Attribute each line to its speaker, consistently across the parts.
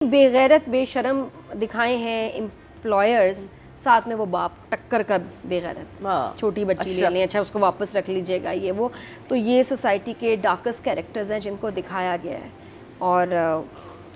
Speaker 1: बेगैरत बेशरम दिखाए हैं एम्प्लॉयर्स, साथ में वो बाप टक्कर का बेगैरत, छोटी बच्ची ले लें, अच्छा उसको वापस रख लीजिएगा, ये वो। तो ये सोसाइटी के डार्केस्ट कैरेक्टर्स हैं जिनको दिखाया गया है, और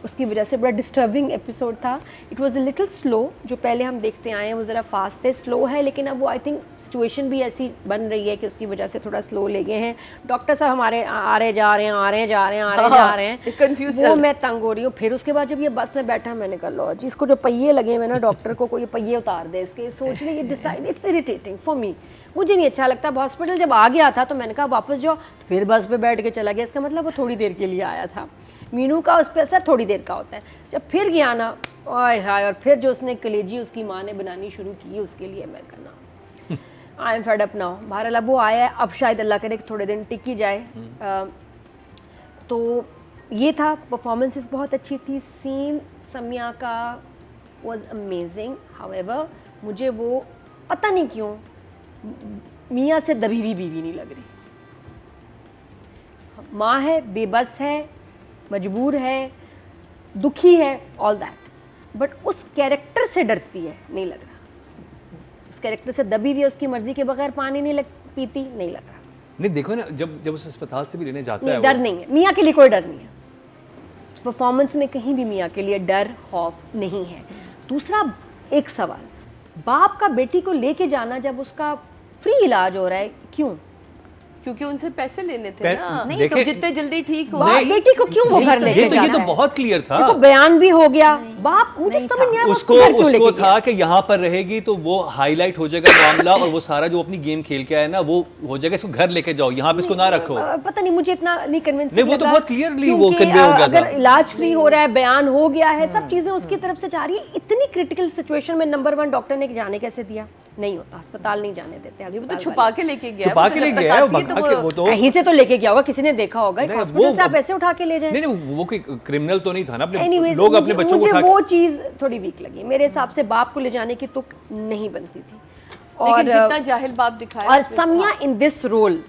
Speaker 1: उसकी वजह से बड़ा डिस्टर्बिंग एपिसोड था। It was a little slow, जो पहले हम देखते आए हैं वो ज़रा फास्ट है, स्लो है, लेकिन अब वो आई थिंक सिचुएशन भी ऐसी बन रही है कि उसकी वजह से थोड़ा स्लो ले गए हैं। डॉक्टर साहब हमारे आ रहे जा रहे हैं, कंफ्यूज वो मैं तंग हो रही हूँ। फिर उसके बाद जब ये बस में बैठा, मैंने कहा लो जी, इसको जो पहिए लगे हुए ना डॉक्टर को, कोई पहिए उतार दे इसके, सोच रही ये decide, it's irritating for me, मुझे नहीं अच्छा लगता। हॉस्पिटल जब आ गया था तो मैंने कहा वापस जाओ, फिर बस पे बैठ के चला गया, इसका मतलब वो थोड़ी देर के लिए आया था। मीनू का उस पर असर थोड़ी देर का होता है, जब फिर गया ना, ओए हाय, और फिर जो उसने कलेजी उसकी माँ ने बनानी शुरू की उसके लिए, मैं कहना I am fed up now. बहरहाल अब वो आया है, अब शायद अल्लाह करे कि थोड़े दिन टिक ही जाए। तो ये था, परफॉर्मेंसेस बहुत अच्छी थी, सीन सम्या का वाज अमेजिंग। हाउएवर मुझे वो पता नहीं क्यों मियाँ से दबी हुई बीवी नहीं लग रही। माँ है, बेबस है, मजबूर है, दुखी है, ऑल दैट, बट उस कैरेक्टर से डरती है, नहीं लग रहा। उस कैरेक्टर से दबी हुई है, उसकी मर्जी के बगैर पानी नहीं पीती, नहीं लग रहा।
Speaker 2: नहीं देखो ना, जब उस अस्पताल से भी लेने जाता है,
Speaker 1: डर नहीं है मियाँ के लिए, कोई डर नहीं है परफॉर्मेंस में, कहीं भी मियाँ के लिए डर खौफ नहीं है। दूसरा एक सवाल, बाप का बेटी को लेके जाना जब उसका फ्री इलाज हो रहा है, क्यों?
Speaker 3: क्योंकि उनसे पैसे लेने थे ना। नहीं तो जितने जल्दी ठीक हो,
Speaker 1: बेटी को क्यों वो घर लेके जाना है?
Speaker 2: ये तो बहुत क्लियर था।
Speaker 1: देखो बयान भी हो गया, बाप मुझे समझ नहीं आया
Speaker 2: उसको था कि यहाँ पर रहेगी तो वो हाईलाइट हो जाएगा मामला, और वो सारा जो अपनी गेम खेल के आया ना वो हो जाएगा, इसको घर लेके जाओ, यहाँ पे इसको ना रखो।
Speaker 1: पता नहीं, मुझे इतना नहीं कन्विंस
Speaker 2: नहीं, वो तो बहुत क्लियरली वो कन्वे हो गया था।
Speaker 1: अगर इलाज फ्री हो रहा है, बयान हो गया है, सब चीजें उसकी तरफ से जा रही है, इतनी क्रिटिकल सिचुएशन में नंबर 1 डॉक्टर ने जाने कैसे दिया? नहीं होता, अस्पताल नहीं जाने देते।
Speaker 3: वो तो छुपा के लेके गया,
Speaker 2: छुपा के लेके गया, वो तो
Speaker 1: कहीं से तो लेके गया होगा, किसी ने देखा होगा, हॉस्पिटल से आप ऐसे उठा के ले जाएं।
Speaker 2: नहीं, वो कोई क्रिमिनल तो नहीं था ना,
Speaker 1: अपने लोग अपने बच्चों को उठा के। वो चीज थोड़ी वीक लगी मेरे हिसाब से, बाप को ले जाने की तुक नहीं बनती थी।
Speaker 3: और जितना जाहिल बाप दिखाया,
Speaker 1: और सम्या इन दिस रोल,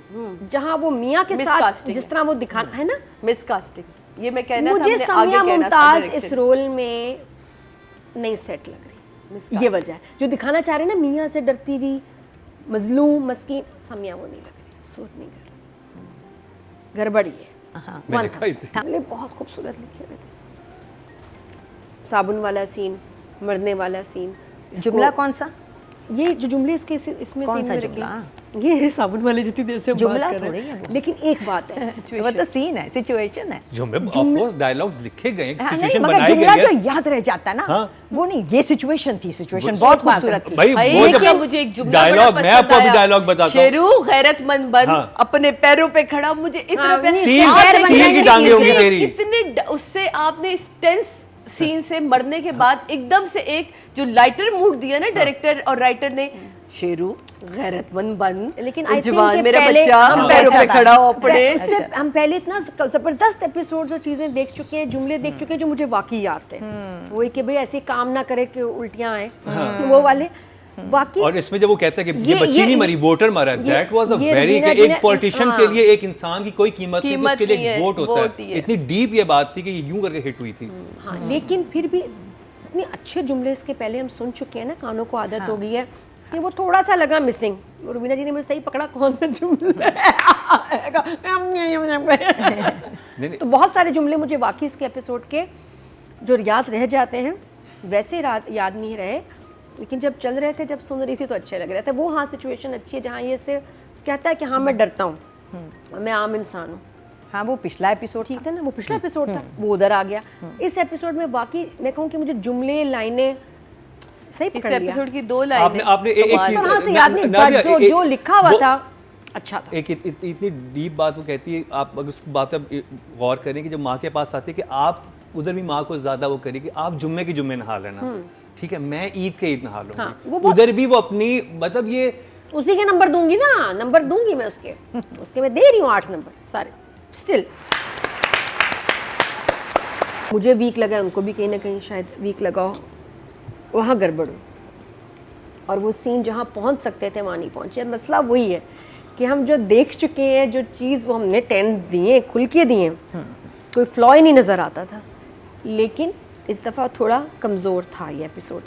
Speaker 1: जहाँ वो मियाँ के साथ जिस तरह वो दिखाना है ना,
Speaker 3: मिसकास्टिंग, ये मैं कहना था,
Speaker 1: मुझे सम्या मुमताज इस रोल में नहीं सेट लग रही। ये वजह है जो दिखाना चाह रहे हैं ना, मियाँ से डरती हुई मजलूम मस्कीन, सम्या वो नहीं लग रही, सूट नहीं कर रही, गड़बड़ी है। बहुत खूबसूरत लिखे हुए थे, साबुन वाला सीन, मरने वाला सीन,
Speaker 4: जुमला कौन सा?
Speaker 1: ये जो जुमले इसके इसमें
Speaker 4: कौन
Speaker 1: सीन
Speaker 4: सा
Speaker 1: में
Speaker 4: जुमला?
Speaker 1: ये साबुन वाले जितनी देर से हम
Speaker 4: जुमला
Speaker 1: बात कर रहे हैं, लेकिन एक बात है,
Speaker 4: वो तो सीन है, सिचुएशन है।
Speaker 2: जुमले ऑफ कोर्स डायलॉग्स लिखे गए हैं,
Speaker 4: सिचुएशन बनाई गई है, जो याद रह जाता है ना, वो नहीं, ये सिचुएशन थी, सिचुएशन बहुत खूबसूरत थी।
Speaker 2: भाई वो
Speaker 3: मुझे एक जुमला
Speaker 2: डायलॉग, मैं आपको अभी डायलॉग बताता हूं।
Speaker 3: शेरू गैरतमंद बन, अपने पैरों पे खड़ा, मुझे इतना
Speaker 2: की टांगे होंगी तेरी,
Speaker 3: इतने उससे आपने इस टेंस सीन से मरने के बाद एकदम से एक जो लाइटर मूड दिया ना डायरेक्टर और राइटर ने, शेरू गैरतमंद बन,
Speaker 1: लेकिन
Speaker 3: जवान मेरा बच्चा, हम पैरों पे खड़ा हो अपने।
Speaker 1: हम पहले इतना जबरदस्त एपिसोड और चीजें देख चुके हैं, जुमले देख चुके हैं जो मुझे वाकई याद थे, वही कि भाई ऐसे काम ना करे कि उल्टियां आए, वो वाले वाकई।
Speaker 2: और इसमें जब वो कहता है कि ये बच्ची नहीं मरी, वोटर मरा, दैट वाज अ वेरी, एक पॉलिटिशियन के लिए एक इंसान की कोई कीमत नहीं, उसके लिए एक वोट होता है। इतनी डीप ये बात थी कि ये यूं करके हिट हुई थी।
Speaker 1: लेकिन फिर भी इतने अच्छे जुमले इसके पहले हम सुन चुके हैं ना, कानों को आदत हो गई है कि वो थोड़ा सा लगा मिसिंग। रुबीना जी ने मुझे सही पकड़ा, कौन सा जुमला है। तो बहुत सारे जुमले मुझे वाकई इसके एपिसोड के जो याद रह जाते हैं, वैसे याद नहीं रहे, लेकिन जब चल रहे थे, जब सुन रही थी तो अच्छे लग रहे थे वो। हाँ, सिचुएशन अच्छी है जहाँ ये से कहता है कि हाँ मैं डरता हूँ, मैं आम इंसान हूँ।
Speaker 4: हाँ, वो पिछला एपिसोड
Speaker 1: ठीक था ना, वो पिछला एपिसोड था, वो उधर आ गया। इस एपिसोड में वाकई मैं कहूँ कि मुझे जुमले, लाइनें सही पकड़ लिया।
Speaker 3: इस एपिसोड की 2 लाइनें
Speaker 2: आपने एक
Speaker 1: तरह से याद नहीं, जो लिखा हुआ था अच्छा था।
Speaker 2: एक इतनी डीप बात वो कहती है, आप अगर उस बात पर गौर करें कि जब माँ के पास आती है कि आप उधर भी माँ को ज्यादा वो करें कि आप जुम्मे के जुम्मे नहा लेना, ठीक है, मैं ईद के ईद नहा लूंगी, उधर भी वो अपनी, मतलब ये
Speaker 1: उसी के नंबर दूंगी ना, नंबर दूंगी मैं उसके मैं दे रही हूँ 8 नंबर सारे। स्टिल मुझे वीक लगा, उनको भी कहीं ना कहीं शायद वीक लगा हो, वहाँ गड़बड़ हो, और वो सीन जहाँ पहुँच सकते थे वहाँ नहीं पहुँचे। मसला वही है कि हम जो देख चुके हैं, जो चीज़ वो हमने 10 दिए, खुल के दिए, कोई फ्लॉ ही नहीं नज़र आता था, लेकिन इस दफ़ा थोड़ा कमज़ोर था ये एपिसोड,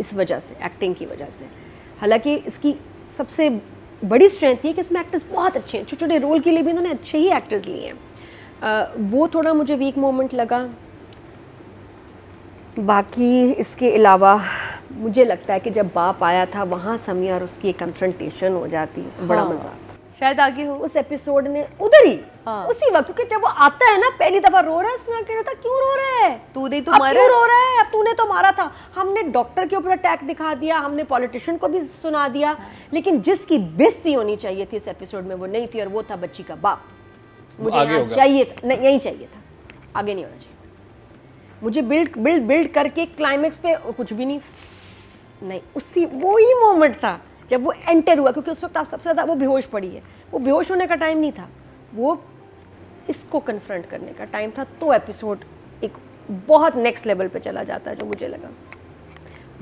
Speaker 1: इस वजह से, एक्टिंग की वजह से। हालांकि इसकी सबसे बड़ी स्ट्रेंथ ये कि इसमें एक्टर्स बहुत अच्छे हैं, छोटे छोटे रोल के लिए भी इन्होंने अच्छे ही एक्टर्स लिए हैं। वो थोड़ा मुझे वीक मोमेंट लगा। बाकी इसके अलावा मुझे लगता है कि जब बाप आया था वहाँ समिया और उसकी एक कन्फ्रंटेशन हो जाती, बड़ा मज़ा आता।
Speaker 3: शायद आगे हो
Speaker 1: उस एपिसोड ने उधर ही उसी वक्त, क्योंकि जब वो आता है ना पहली दफा रो रहा है, उसने आके कहा क्यों रो रहा है,
Speaker 3: तूने तो
Speaker 1: अब
Speaker 3: मारा,
Speaker 1: क्यों रो रहा है, अब तूने तो मारा था। हमने डॉक्टर के ऊपर अटैक दिखा दिया, हमने पॉलिटिशियन को भी सुना दिया, लेकिन जिसकी बेइज्जती होनी चाहिए थी इस एपिसोड में वो नहीं थी, और वो था बच्ची का बाप। मुझे यहाँ चाहिए था, नहीं यही चाहिए था, आगे नहीं होना चाहिए। मुझे बिल्ड करके क्लाइमेक्स पे कुछ भी नहीं, उसी वो ही मोमेंट था जब वो एंटर हुआ, क्योंकि उस वक्त आप सबसे ज़्यादा वो बेहोश पड़ी है, वो बेहोश होने का टाइम नहीं था, वो इसको कन्फ्रंट करने का टाइम था। तो एपिसोड एक बहुत नेक्स्ट लेवल पे चला जाता है जो मुझे लगा,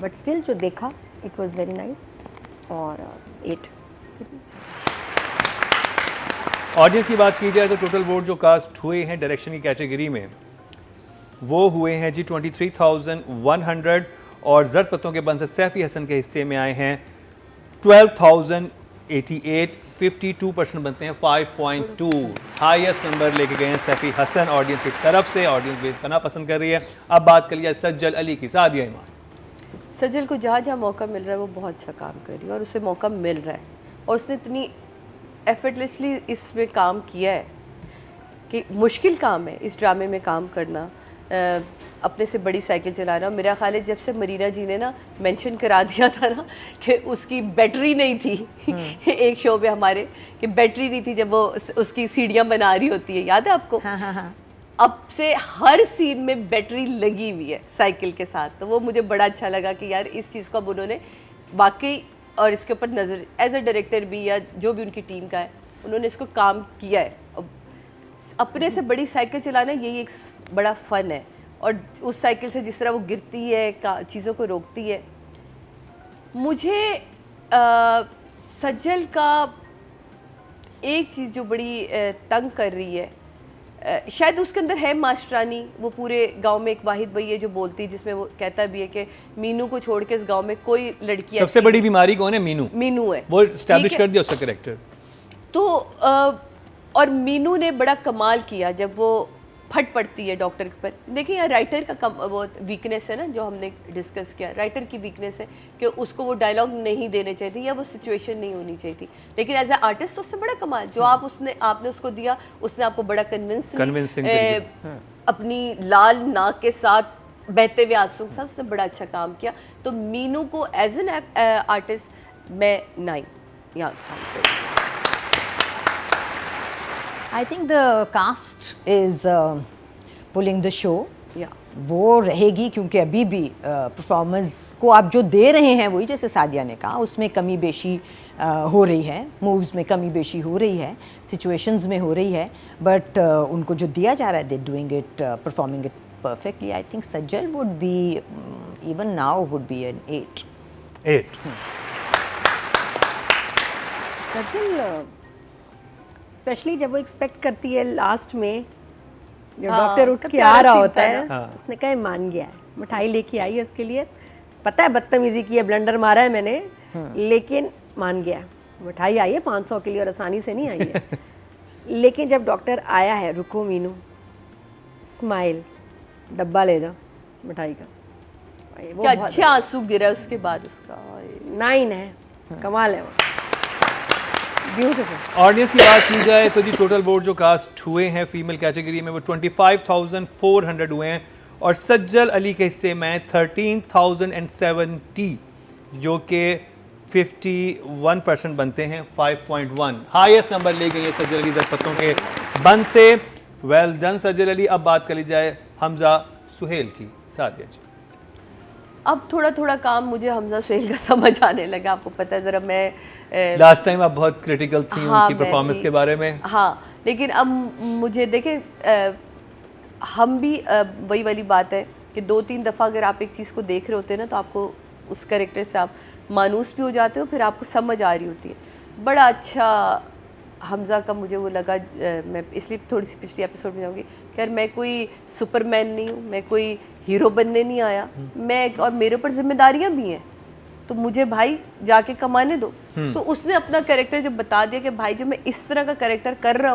Speaker 1: बट स्टिल जो देखा इट वाज वेरी नाइस। और 8
Speaker 2: ऑडियंस की बात की जाए तो टोटल वोट जो कास्ट हुए हैं डायरेक्शन की कैटेगरी में वो हुए हैं जी 23,100, और जर्द पत्तों के बंद से सैफी हसन के हिस्से में आए हैं 12,088, 52% बनते हैं 5.2। हाईएस्ट नंबर लेके गए हैं सैफी हसन ऑडियंस की तरफ से, ऑडियंस बेहद करना पसंद कर रही है। अब बात कर लिया सज्जल अली की, सादिया ईमान।
Speaker 3: सज्जल को जहाँ जहाँ मौका मिल रहा है वो बहुत अच्छा काम कर रही है, और उसे मौका मिल रहा है, और उसने इतनी एफर्टलेसली इसमें काम किया है कि मुश्किल काम है इस ड्रामे में काम करना, अपने से बड़ी साइकिल चलाना। मेरा ख्याल है जब से मरीना जी ने ना मेंशन करा दिया था ना कि उसकी बैटरी नहीं थी एक शो में हमारे, कि बैटरी नहीं थी जब वो उसकी सीढ़ियाँ बना रही होती है, याद है आपको?
Speaker 4: हाँ।
Speaker 3: अब से हर सीन में बैटरी लगी हुई है साइकिल के साथ, तो वो मुझे बड़ा अच्छा लगा कि यार इस चीज़ को अब उन्होंने वाकई, और इसके ऊपर नज़र एज अ डायरेक्टर भी या जो भी उनकी टीम का है, उन्होंने इसको काम किया है। अब अपने से बड़ी साइकिल चलाना यही एक बड़ा फ़न है, और उस साइकिल से जिस तरह वो गिरती है, चीज़ों को रोकती है। मुझे सज्जल का एक चीज़ जो बड़ी तंग कर रही है, शायद उसके अंदर है मास्टरानी, वो पूरे गांव में एक वाहिद भाई है जो बोलती है, जिसमें वो कहता भी है कि मीनू को छोड़ के इस गांव में कोई लड़की,
Speaker 2: सबसे बड़ी बीमारी कौन है? मीनू
Speaker 3: है,
Speaker 2: वो एस्टैब्लिश कर दिया उसका कैरेक्टर।
Speaker 3: तो और मीनू ने बड़ा कमाल किया जब वो फट पड़ती है डॉक्टर के पर। देखिए यार राइटर का वो वीकनेस है ना, जो हमने डिस्कस किया, राइटर की वीकनेस है कि उसको वो डायलॉग नहीं देने चाहिए थे या वो सिचुएशन नहीं होनी चाहिए थी, लेकिन एज ए आर्टिस्ट तो उससे बड़ा कमाल जो आपने उसको दिया, उसने आपको बड़ा कन्विंसिंग अपनी लाल नाक के साथ बहते हुए आंसू के साथ उसने बड़ा अच्छा काम किया। तो मीनू को एज एन आर्टिस्ट मैं 9 यहाँ
Speaker 4: I think the cast is pulling the show.
Speaker 3: Yeah.
Speaker 4: वो रहेगी क्योंकि अभी भी परफॉर्मेंस को आप जो दे रहे हैं वही, जैसे सादिया ने कहा, उसमें कमी बेशी हो रही है, मूव्स में कमी बेशी हो रही है, सिचुएशंस में हो रही है, बट उनको जो दिया जा रहा है they doing it, performing it perfectly. I think Sajjal would be even now would be an 8।
Speaker 1: Sajjal specially जब वो एक्सपेक्ट करती है लास्ट में, जो डॉक्टर उठ के आ रहा होता है, उसने कहा मान गया है, मिठाई लेके आई है उसके लिए, पता है बदतमीजी की है, ब्लंडर मारा है मैंने, लेकिन मान गया। मिठाई आई है 500 के लिए और आसानी से नहीं आई है। लेकिन जब डॉक्टर आया है, रुको मीनू, स्माइल, डब्बा ले जाओ मिठाई का,
Speaker 3: क्या अच्छा आंसू गिरा उसके बाद उसका।
Speaker 1: 9 है, कमाल है वो, ब्यूटीफुल।
Speaker 2: ऑडियंस की बात की जाए तो जी टोटल वोट जो कास्ट हुए हैं फीमेल कैटेगरी में वो 25,400 हुए हैं, और सज्जल अली के हिस्से में 13,070 जो कि 51% बनते हैं 5.1। हाईएस्ट नंबर ले गई है सज्जल अली दरपत्तों के बंद से। वेल डन सज्जल अली। अब बात कर ली जाए हमजा सुहेल की। सादिया जी,
Speaker 3: अब थोड़ा थोड़ा काम मुझे हमजा सुहेल का समझ आने लगा। आपको पता है जरा मैं
Speaker 2: लास्ट टाइम आप बहुत क्रिटिकल थी उनकी परफॉर्मेंस के बारे में।
Speaker 3: हाँ, लेकिन अब मुझे देखें, हम भी वही वाली बात है कि 2-3 दफ़ा अगर आप एक चीज़ को देख रहे होते हैं ना, तो आपको उस कैरेक्टर से आप मानूस भी हो जाते हो, फिर आपको समझ आ रही होती है। बड़ा अच्छा हमजा का मुझे वो लगा। मैं इसलिए थोड़ी सी पिछली एपिसोड में जाऊँगी कि यार मैं कोई सुपरमैन नहीं हूँ, मैं कोई हीरो बनने नहीं आया मैं, और मेरे ऊपर जिम्मेदारियां भी हैं, तो मुझे भाई जाके कमाने दो। तो उसने अपना कैरेक्टर जब बता दिया कि भाई जो मैं इस तरह का कैरेक्टर कर रहा हूँ